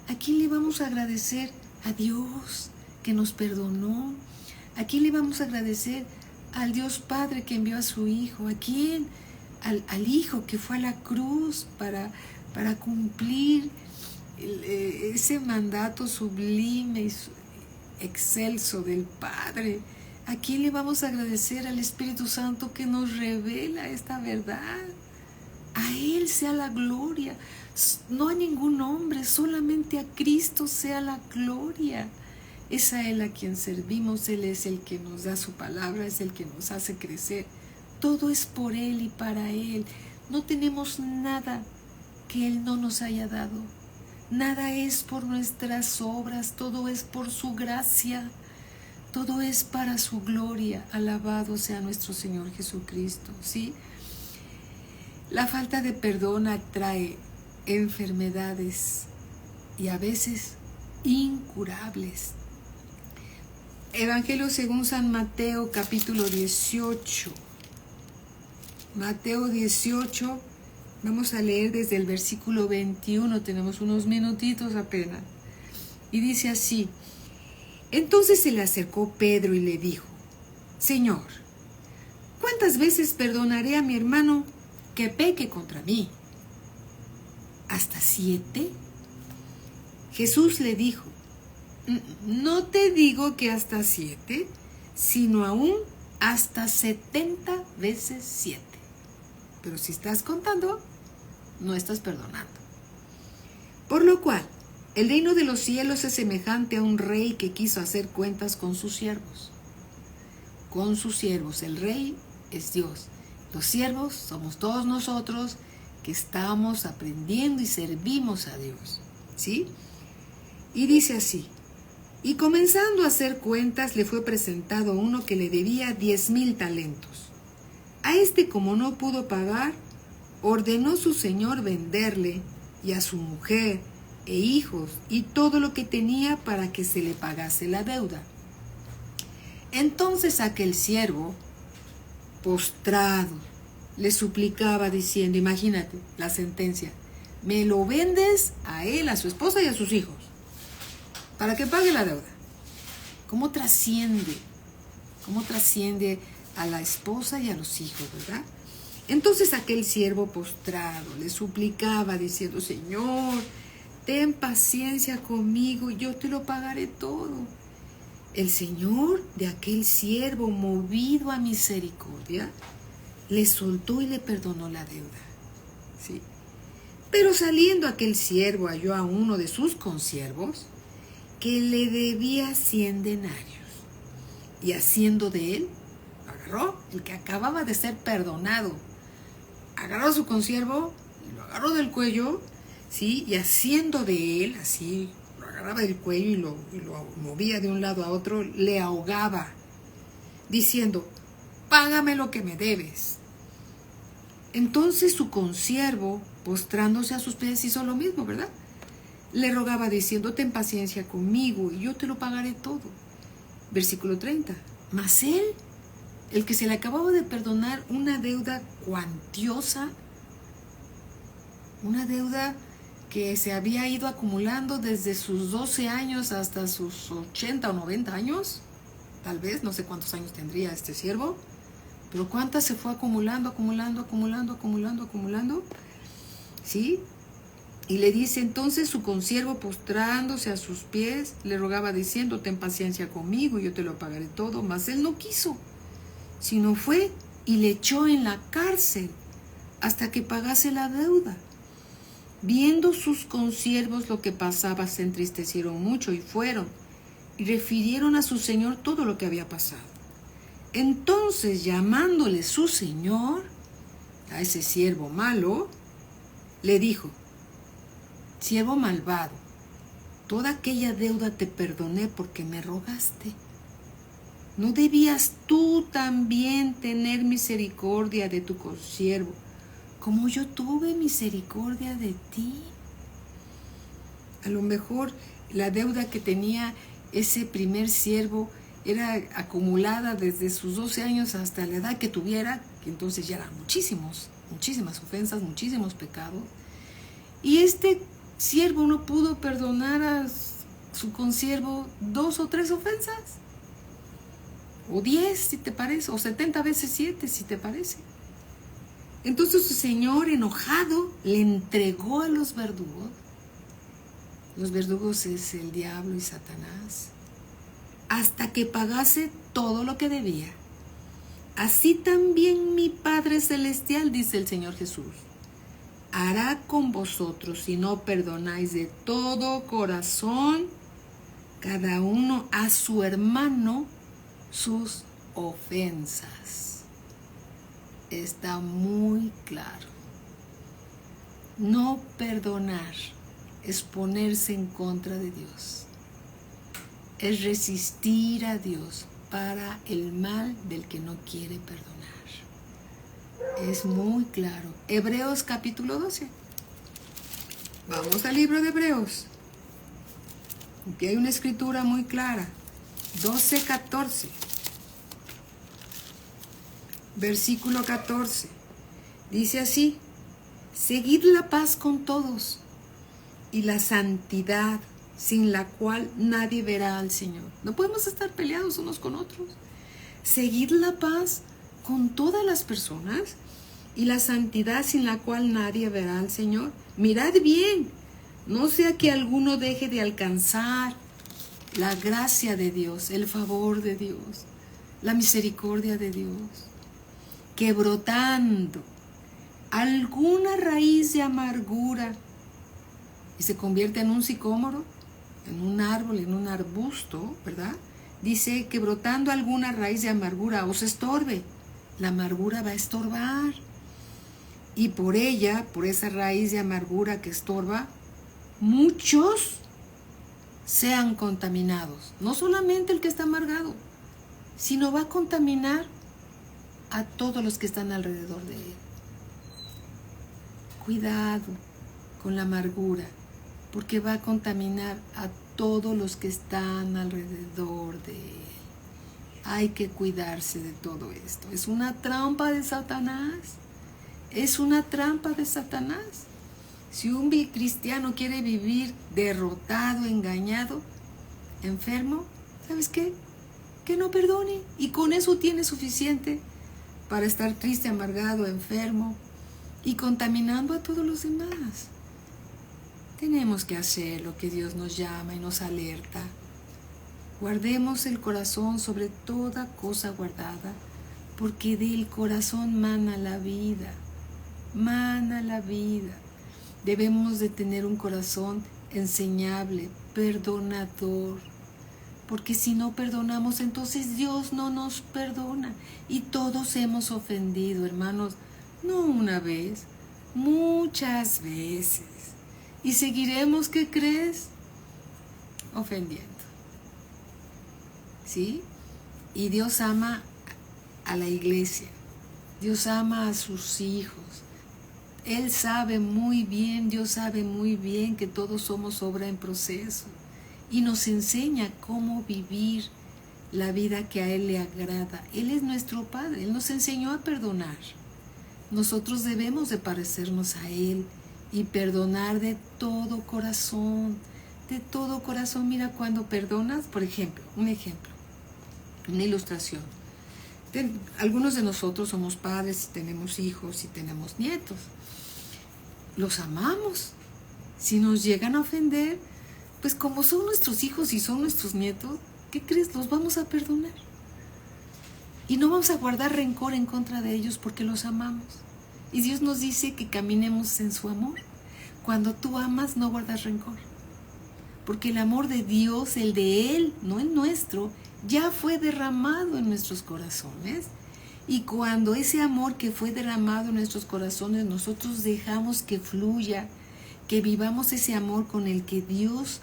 ¿A quién le vamos a agradecer? A Dios, que nos perdonó. ¿A quién le vamos a agradecer? Al Dios Padre que envió a su Hijo. ¿A quién? Al Hijo que fue a la cruz para cumplir ese mandato sublime y excelso del Padre. ¿A quién le vamos a agradecer? Al Espíritu Santo que nos revela esta verdad. A Él sea la gloria. No a ningún hombre, solamente a Cristo sea la gloria. Es a Él a quien servimos. Él es el que nos da su palabra, es el que nos hace crecer. Todo es por Él y para Él. No tenemos nada que Él no nos haya dado. Nada es por nuestras obras, todo es por su gracia. Todo es para su gloria. Alabado sea nuestro Señor Jesucristo, ¿sí? La falta de perdón atrae enfermedades y a veces incurables. Evangelio según San Mateo, capítulo 18. Mateo 18, vamos a leer desde el versículo 21, tenemos unos minutitos apenas. Y dice así: entonces se le acercó Pedro y le dijo: Señor, ¿cuántas veces perdonaré a mi hermano que peque contra mí? ¿Hasta 7? Jesús le dijo: no te digo que hasta 7, sino aún hasta 70 veces 7. Pero si estás contando, no estás perdonando. Por lo cual, el reino de los cielos es semejante a un rey que quiso hacer cuentas con sus siervos. Con sus siervos. El rey es Dios. Los siervos somos todos nosotros que estamos aprendiendo y servimos a Dios. ¿Sí? Y dice así: y comenzando a hacer cuentas, le fue presentado uno que le debía 10,000 talentos. A este, como no pudo pagar, ordenó su señor venderle y a su mujer e hijos y todo lo que tenía para que se le pagase la deuda. Entonces aquel siervo, postrado, le suplicaba diciendo, imagínate la sentencia: me lo vendes a él, a su esposa y a sus hijos, para que pague la deuda. ¿Cómo trasciende? ¿Cómo trasciende a la esposa y a los hijos, verdad? Entonces aquel siervo postrado le suplicaba diciendo: Señor, ten paciencia conmigo y yo te lo pagaré todo. El Señor de aquel siervo, movido a misericordia, le soltó y le perdonó la deuda. ¿Sí? Pero saliendo aquel siervo halló a uno de sus consiervos que le debía 100 denarios. Y haciendo de él, agarró, el que acababa de ser perdonado, agarró a su consiervo, lo agarró del cuello, ¿sí? Y haciendo de él, así, lo agarraba del cuello y lo movía de un lado a otro, le ahogaba, diciendo: págame lo que me debes. Entonces su consiervo, postrándose a sus pies, hizo lo mismo, ¿verdad? Le rogaba diciendo: ten paciencia conmigo y yo te lo pagaré todo. Versículo 30. Mas él, el que se le acababa de perdonar una deuda cuantiosa, una deuda que se había ido acumulando desde sus 12 años hasta sus 80 o 90 años, tal vez, no sé cuántos años tendría este siervo, pero cuántas se fue acumulando, ¿sí? Y le dice entonces su consiervo, postrándose a sus pies, le rogaba diciendo, ten paciencia conmigo, yo te lo pagaré todo. Mas él no quiso, sino fue y le echó en la cárcel hasta que pagase la deuda. Viendo sus consiervos lo que pasaba, se entristecieron mucho y fueron y refirieron a su señor todo lo que había pasado. Entonces, llamándole su señor, a ese siervo malo, le dijo, siervo malvado, toda aquella deuda te perdoné porque me rogaste. ¿No debías tú también tener misericordia de tu consiervo, como yo tuve misericordia de ti? A lo mejor la deuda que tenía ese primer siervo era acumulada desde sus 12 años hasta la edad que tuviera, que entonces ya eran muchísimas ofensas, muchísimos pecados. Y este siervo no pudo perdonar a su consiervo 2 o 3 ofensas, o 10 si te parece, o 70 veces 7 si te parece. Entonces su señor, enojado, le entregó a los verdugos. Los verdugos es el diablo y Satanás, hasta que pagase todo lo que debía. Así también mi Padre Celestial, dice el Señor Jesús, hará con vosotros si no perdonáis de todo corazón cada uno a su hermano sus ofensas. Está muy claro. No perdonar es ponerse en contra de Dios. Es resistir a Dios para el mal del que no quiere perdonar. Es muy claro. Hebreos capítulo 12. Vamos al libro de Hebreos. Aquí hay una escritura muy clara. 12:14. Versículo 14. Dice así: seguid la paz con todos y la santidad, sin la cual nadie verá al Señor. No podemos estar peleados unos con otros. Seguid la paz con todas las personas y la santidad, sin la cual nadie verá al Señor. Mirad bien, no sea que alguno deje de alcanzar la gracia de Dios, el favor de Dios, la misericordia de Dios, que brotando alguna raíz de amargura y se convierte en un sicómoro, en un árbol, en un arbusto, ¿verdad? Dice que brotando alguna raíz de amargura os estorbe. La amargura va a estorbar. Y por ella, por esa raíz de amargura que estorba, muchos sean contaminados. No solamente el que está amargado, sino va a contaminar a todos los que están alrededor de él. Cuidado con la amargura, porque va a contaminar a todos los que están alrededor de él. Hay que cuidarse de todo esto. Es una trampa de Satanás. Es una trampa de Satanás. Si un cristiano quiere vivir derrotado, engañado, enfermo, ¿sabes qué? Que no perdone. Y con eso tiene suficiente para estar triste, amargado, enfermo y contaminando a todos los demás. Tenemos que hacer lo que Dios nos llama y nos alerta. Guardemos el corazón sobre toda cosa guardada, porque del corazón mana la vida. Mana la vida. Debemos de tener un corazón enseñable, perdonador, porque si no perdonamos, entonces Dios no nos perdona. Y todos hemos ofendido, hermanos, no una vez, muchas veces. Y seguiremos, ¿qué crees? Ofendiendo. ¿Sí? Y Dios ama a la iglesia. Dios ama a sus hijos. Él sabe muy bien, Dios sabe muy bien que todos somos obra en proceso. Y nos enseña cómo vivir la vida que a Él le agrada. Él es nuestro Padre, Él nos enseñó a perdonar. Nosotros debemos de parecernos a Él y perdonar de todo corazón, de todo corazón. Mira, cuando perdonas, por ejemplo, un ejemplo, una ilustración. Algunos de nosotros somos padres y tenemos hijos y tenemos nietos. Los amamos. Si nos llegan a ofender, pues como son nuestros hijos y son nuestros nietos, ¿qué crees? Los vamos a perdonar. Y no vamos a guardar rencor en contra de ellos porque los amamos. Y Dios nos dice que caminemos en su amor. Cuando tú amas, no guardas rencor. Porque el amor de Dios, el de Él, no el nuestro, ya fue derramado en nuestros corazones. Y cuando ese amor que fue derramado en nuestros corazones, nosotros dejamos que fluya, que vivamos ese amor con el que Dios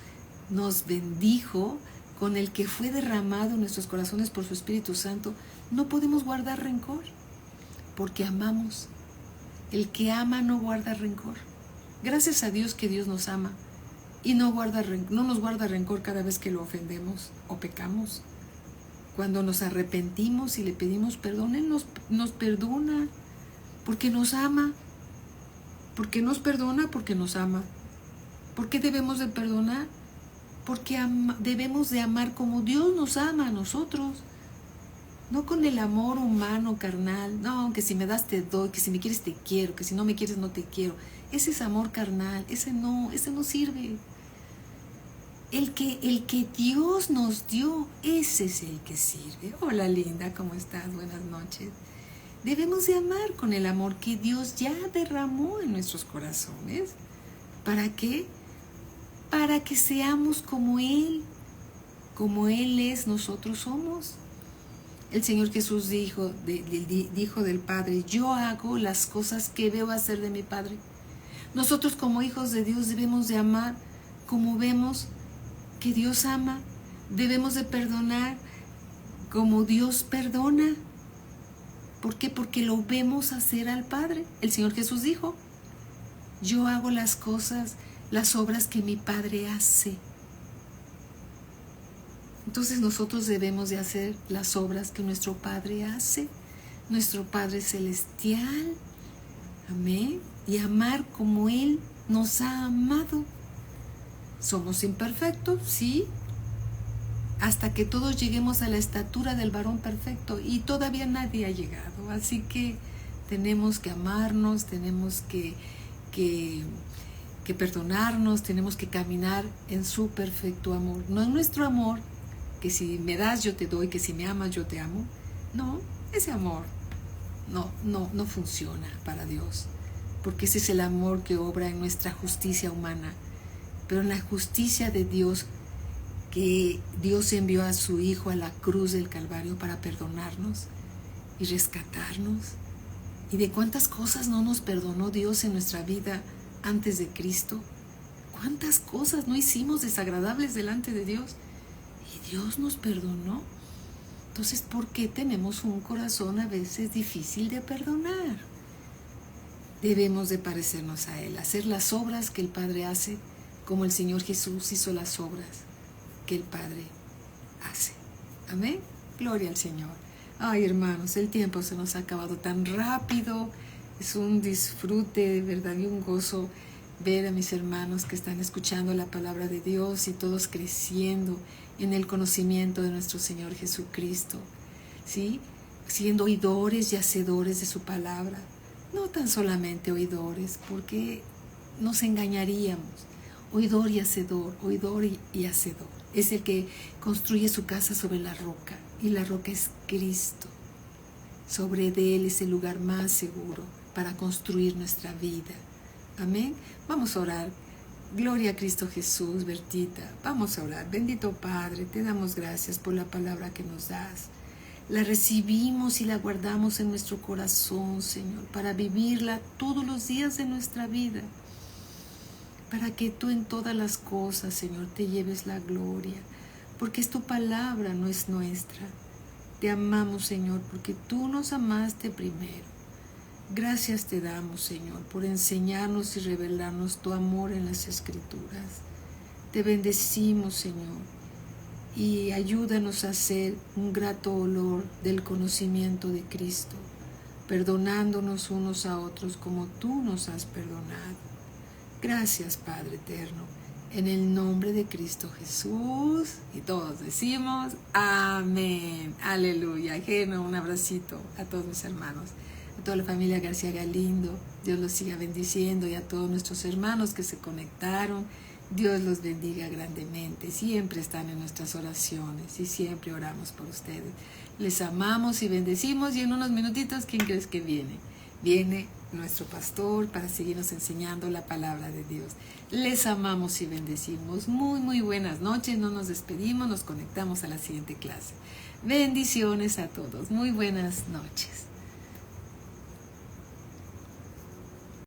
nos bendijo, con el que fue derramado en nuestros corazones por su Espíritu Santo, no podemos guardar rencor, porque amamos. El que ama no guarda rencor. Gracias a Dios que Dios nos ama y no nos guarda rencor cada vez que lo ofendemos o pecamos. Cuando nos arrepentimos y le pedimos perdón, Él nos perdona porque nos ama. ¿Por qué nos perdona? Porque nos ama. ¿Por qué debemos de perdonar? Porque debemos de amar como Dios nos ama a nosotros. No con el amor humano, carnal. No, que si me das te doy, que si me quieres te quiero, que si no me quieres no te quiero. Ese es amor carnal, ese no sirve. El que Dios nos dio, ese es el que sirve. Hola linda, ¿cómo estás? Buenas noches. Debemos de amar con el amor que Dios ya derramó en nuestros corazones. ¿Para qué? Para que seamos como Él es, nosotros somos. El Señor Jesús dijo del Padre, yo hago las cosas que veo hacer de mi Padre. Nosotros como hijos de Dios debemos de amar como vemos que Dios ama. Debemos de perdonar como Dios perdona. ¿Por qué? Porque lo vemos hacer al Padre. El Señor Jesús dijo, yo hago las cosas, las obras que mi Padre hace. Entonces nosotros debemos de hacer las obras que nuestro Padre hace, nuestro Padre Celestial. Amén. Y amar como Él nos ha amado. Somos imperfectos, sí, hasta que todos lleguemos a la estatura del varón perfecto, y todavía nadie ha llegado. Así que tenemos que amarnos, tenemos que perdonarnos, tenemos que caminar en su perfecto amor. No en nuestro amor, que si me das yo te doy, que si me amas yo te amo. No, ese amor no funciona para Dios, porque ese es el amor que obra en nuestra justicia humana. Pero en la justicia de Dios, que Dios envió a su Hijo a la cruz del Calvario para perdonarnos y rescatarnos. ¿Y de cuántas cosas no nos perdonó Dios en nuestra vida antes de Cristo? ¿Cuántas cosas no hicimos desagradables delante de Dios? Y Dios nos perdonó. Entonces, ¿por qué tenemos un corazón a veces difícil de perdonar? Debemos de parecernos a Él, hacer las obras que el Padre hace, como el Señor Jesús hizo las obras que el Padre hace. Amén. Gloria al Señor. Ay, hermanos, el tiempo se nos ha acabado tan rápido. Es un disfrute, de verdad, y un gozo ver a mis hermanos que están escuchando la palabra de Dios y todos creciendo en el conocimiento de nuestro Señor Jesucristo, ¿sí? Siendo oidores y hacedores de su palabra. No tan solamente oidores, porque nos engañaríamos. Oidor y hacedor, oidor y hacedor. Es el que construye su casa sobre la roca, y la roca es Cristo. Sobre de Él es el lugar más seguro para construir nuestra vida. Amén. Vamos a orar. Gloria a Cristo Jesús, Bertita. Vamos a orar. Bendito Padre, te damos gracias por la palabra que nos das. La recibimos y la guardamos en nuestro corazón, Señor, para vivirla todos los días de nuestra vida. Para que tú en todas las cosas, Señor, te lleves la gloria. Porque es tu palabra, no es nuestra. Te amamos, Señor, porque tú nos amaste primero. Gracias te damos, Señor, por enseñarnos y revelarnos tu amor en las Escrituras. Te bendecimos, Señor, y ayúdanos a hacer un grato olor del conocimiento de Cristo, perdonándonos unos a otros como tú nos has perdonado. Gracias, Padre eterno, en el nombre de Cristo Jesús. Y todos decimos amén. Aleluya. Ajeno, un abracito a todos mis hermanos, a toda la familia García Galindo. Dios los siga bendiciendo, y a todos nuestros hermanos que se conectaron. Dios los bendiga grandemente. Siempre están en nuestras oraciones y siempre oramos por ustedes. Les amamos y bendecimos, y en unos minutitos, ¿quién crees que viene? Viene nuestro pastor para seguirnos enseñando la palabra de Dios. Les amamos y bendecimos. Muy buenas noches. No nos despedimos, nos conectamos a la siguiente clase. Bendiciones a todos. Muy buenas noches.